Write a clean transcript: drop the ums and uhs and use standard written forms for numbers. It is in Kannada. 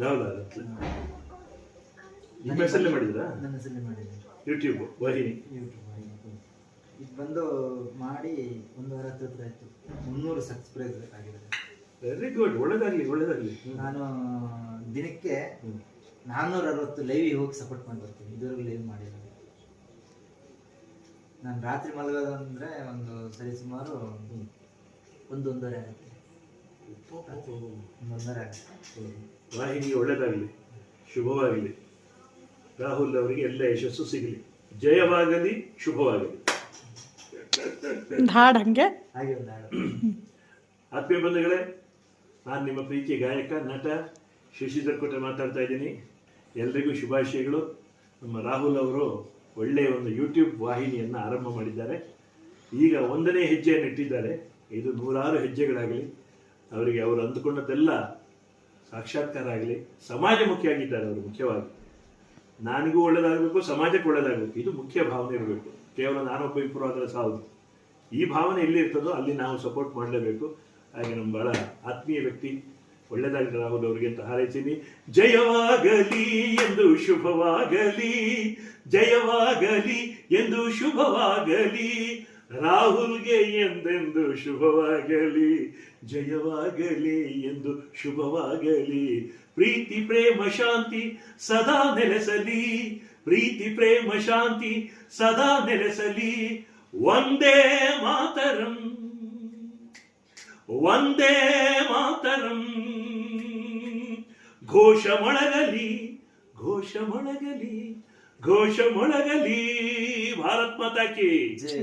ಹೌದಾ? ನಿಮ್ಮ ಹೆಸರಲ್ಲೇ ಮಾಡಿದ್ರಾ? ನನ್ನ ಹೆಸರಲ್ಲೇ ಮಾಡಿದ್ದೀನಿ. ಯೂಟ್ಯೂಬ್ ವಾಹಿನಿ. ಇದು ಬಂದು ಮಾಡಿ 1 ವಾರ ಹತ್ರ ಆಯಿತು. 300 ಸಬ್ಸ್ಕ್ರೈಬ್ ಆಗಿದೆ. ವೆರಿ ಗುಡ್, ಒಳ್ಳೇದಾಗ್ಲಿ ಒಳ್ಳೇದಾಗ್ಲಿ. ನಾನು ದಿನಕ್ಕೆ 460 ಲೈವ್ ಹೋಗಿ ಸಪೋರ್ಟ್ ಮಾಡಿ ಬರ್ತೀನಿ. ಇದುವರೆಗೂ ಲೈವ್ ಮಾಡಿಲ್ಲ. ನಾನು ರಾತ್ರಿ ಮಲಗೋದಂದ್ರೆ ಒಂದು ಸರಿ ಸುಮಾರು 1-1.5 ಆಗುತ್ತೆ. 1.5 ಆಗುತ್ತೆ. ವಾಹಿನಿ ಒಳ್ಳೇದಾಗಲಿ, ಶುಭವಾಗಲಿ. ರಾಹುಲ್ ಅವರಿಗೆ ಎಲ್ಲ ಯಶಸ್ಸು ಸಿಗಲಿ, ಜಯವಾಗಲಿ, ಶುಭವಾಗಲಿ. ಹಾಡು ಹಂಗೆ ಹಾಗೆ ಒಂದು ಹಾಡು. ಆತ್ಮೀಯ ಬಂಧುಗಳೇ, ನಾನು ನಿಮ್ಮ ಪ್ರೀತಿಯ ಗಾಯಕ ನಟ ಶಶಿಧರ್ ಕೋಟೆ ಮಾತಾಡ್ತಾ ಇದ್ದೀನಿ. ಎಲ್ರಿಗೂ ಶುಭಾಶಯಗಳು. ನಮ್ಮ ರಾಹುಲ್ ಅವರು ಒಳ್ಳೆಯ ಒಂದು ಯೂಟ್ಯೂಬ್ ವಾಹಿನಿಯನ್ನು ಆರಂಭ ಮಾಡಿದ್ದಾರೆ. ಈಗ 1ನೇ ಹೆಜ್ಜೆಯನ್ನು ಇಟ್ಟಿದ್ದಾರೆ. ಇದು 100 ಹೆಜ್ಜೆಗಳಾಗಲಿ, ಅವರಿಗೆ ಅವರು ಅಂದುಕೊಂಡದ್ದೆಲ್ಲ ಸಾಕ್ಷಾತ್ಕಾರ ಆಗಲಿ. ಸಮಾಜಮುಖಿಯಾಗಿದ್ದಾರೆ ಅವರು. ಮುಖ್ಯವಾಗಿ ನನಗೂ ಒಳ್ಳೇದಾಗಬೇಕು, ಸಮಾಜಕ್ಕೆ ಒಳ್ಳೇದಾಗಬೇಕು, ಇದು ಮುಖ್ಯ ಭಾವನೆ ಇರಬೇಕು. ಕೇವಲ ನಾನೊಬ್ಬ ಇಂಪ್ರೂವ್ ಆದರೆ ಸಾಲದು. ಈ ಭಾವನೆ ಎಲ್ಲಿರ್ತದೋ ಅಲ್ಲಿ ನಾವು ಸಪೋರ್ಟ್ ಮಾಡಲೇಬೇಕು. ಹಾಗೆ ನಮ್ಮ ಬಹಳ ಆತ್ಮೀಯ ವ್ಯಕ್ತಿ, ಒಳ್ಳೆಯದಾಗಲಿ ರಾಹುಲ್ ಅವರಿಗೆ ಅಂತ ಹಾರೈಸ್ತೀನಿ. ಜಯವಾಗಲಿ ಎಂದು ಶುಭವಾಗಲಿ, ಜಯವಾಗಲಿ ಎಂದು ಶುಭವಾಗಲಿ, ರಾಹುಲ್ಗೆ ಎಂದೆಂದು ಶುಭವಾಗಲಿ, ಜಯವಾಗಲಿ ಎಂದು ಶುಭವಾಗಲಿ. ಪ್ರೀತಿ ಪ್ರೇಮ ಶಾಂತಿ ಸದಾ ನೆಲೆಸಲಿ, ಪ್ರೀತಿ ಪ್ರೇಮ ಶಾಂತಿ ಸದಾ ನೆಲೆಸಲಿ. ವಂದೇ ಮಾತರಂ, ವಂದೇ ಮಾತರಂ. ಘೋಷ ಮೊಳಗಲಿ, ಘೋಷ ಮೊಳಗಲಿ, ಘೋಷ ಮೊಳಗಲಿ. ಭಾರತ್ ಮಾತಾ ಕಿ ಜೈ.